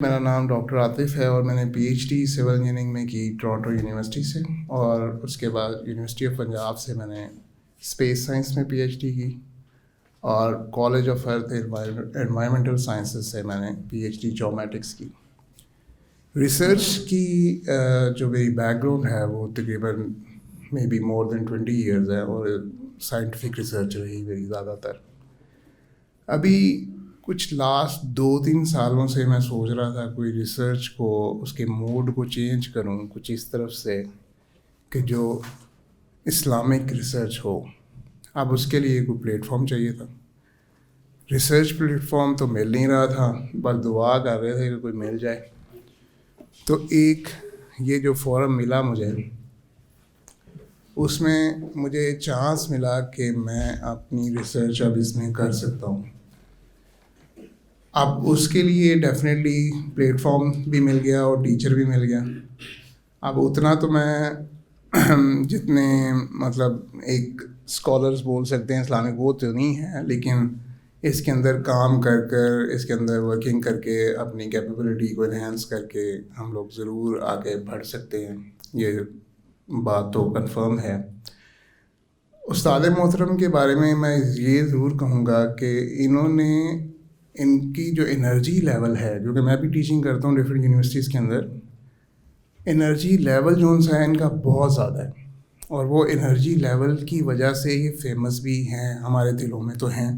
मेरा नाम डॉक्टर आतिफ़ है और मैंने पीएचडी सिविल इंजीनियरिंग में की टोरंटो यूनिवर्सिटी से, और उसके बाद यूनिवर्सिटी ऑफ पंजाब से मैंने स्पेस साइंस में पीएचडी की, और college of earth environmental sciences से मैंने पीएचडी जियोमेटिक्स की। रिसर्च की जो मेरी बैकग्राउंड है वो तकरीबन may be more than 20 years है, और साइंटिफिक रिसर्च रही मेरी ज़्यादातर। अभी कुछ लास्ट 2-3 सालों से मैं सोच रहा था कोई रिसर्च को, उसके मोड को चेंज करूं कुछ इस तरफ से कि जो इस्लामिक रिसर्च हो। अब उसके लिए कोई प्लेटफॉर्म चाहिए था। रिसर्च प्लेटफॉर्म तो मिल नहीं रहा था, बस दुआ कर रहे थे कि कोई मिल जाए। तो एक ये जो फोरम मिला मुझे, उसमें मुझे चांस मिला कि मैं अपनी रिसर्च अब इसमें कर सकता हूँ। अब उसके लिए डेफिनेटली प्लेटफॉर्म भी मिल गया और टीचर भी मिल गया। अब उतना तो मैं जितने मतलब एक स्कॉलर्स बोल सकते हैं इस्लामिक, वो तो नहीं है, लेकिन इसके अंदर काम कर कर, इसके अंदर वर्किंग करके अपनी कैपेबिलिटी को इन्हेंस करके हम लोग ज़रूर आगे बढ़ सकते हैं। ये बात तो कंफर्म है। उस्ताद मोहतरम के बारे में मैं ये ज़रूर कहूँगा कि इन्होंने, इनकी जो एनर्जी लेवल है, क्योंकि मैं भी टीचिंग करता हूँ डिफरेंट यूनिवर्सिटीज़ के अंदर, एनर्जी लेवल जो सा है इनका बहुत ज़्यादा है, और वो एनर्जी लेवल की वजह से ये फेमस भी हैं, हमारे दिलों में तो हैं।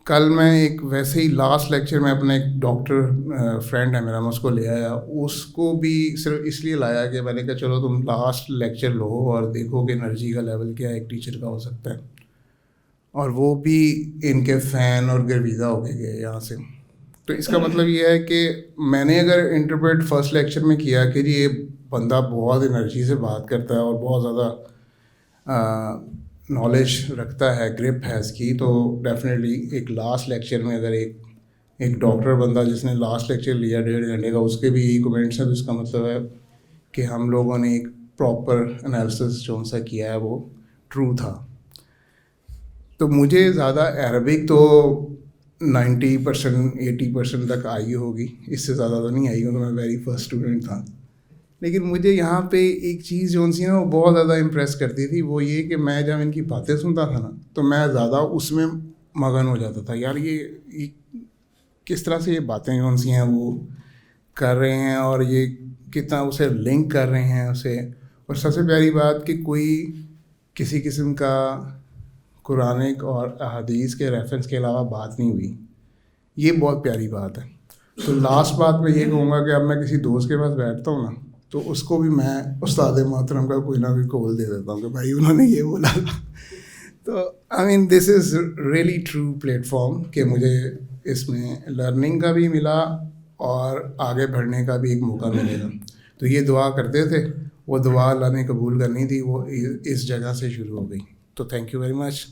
कल मैं एक वैसे ही लास्ट लेक्चर में अपना एक डॉक्टर फ्रेंड है मेरा, मैं उसको ले आया। उसको भी सिर्फ इसलिए लाया कि मैंने कहा चलो तुम लास्ट लेक्चर लो और देखो कि एनर्जी का लेवल क्या एक टीचर का हो सकता है। और वो भी इनके फ़ैन और गर्विदा हो गए यहाँ से। तो इसका मतलब ये है कि मैंने अगर इंटरप्रेट फर्स्ट लेक्चर में किया कि जी ये बंदा बहुत एनर्जी से बात करता है और बहुत ज़्यादा नॉलेज रखता है, ग्रिप है इसकी, तो डेफिनेटली एक लास्ट लेक्चर में अगर एक डॉक्टर बंदा जिसने लास्ट लेक्चर लिया 1.5 घंटे का, उसके भी यही कमेंट्स हैं, तो इसका मतलब है कि हम लोगों ने एक प्रॉपर एनालिसिस जो सा किया है वो ट्रू था। तो मुझे ज़्यादा अरबिक तो 90% 80% तक आई होगी, इससे ज़्यादा तो नहीं आई, क्योंकि मैं वेरी फर्स्ट स्टूडेंट था। लेकिन मुझे यहाँ पे एक चीज़ जो सी ना वो बहुत ज़्यादा इम्प्रेस करती थी, वो ये कि मैं जब इनकी बातें सुनता था ना, तो मैं ज़्यादा उसमें मगन हो जाता था। यार ये किस तरह से ये बातें जो सी हैं वो कर रहे हैं, और ये कितना उसे लिंक कर रहे हैं उसे। और सबसे प्यारी बात कि कोई किसी किस्म का कुरानिक और अहादीस के रेफरेंस के अलावा बात नहीं हुई। ये बहुत प्यारी बात है। तो लास्ट बात मैं ये कहूँगा कि अब मैं किसी दोस्त के पास बैठता हूँ ना, तो उसको भी मैं उस्ताद मोहतरम का कोई ना कोई कॉल दे देता हूँ कि भाई उन्होंने ये बोला। तो I mean this is really true platform कि मुझे इसमें लर्निंग का भी मिला और आगे बढ़ने का भी एक मौका मिलेगा। तो ये दुआ करते थे, वो दुआ अल्लाह ने कबूल करनी थी, वो इस जगह से शुरू हो गई। तो थैंक यू वेरी मच।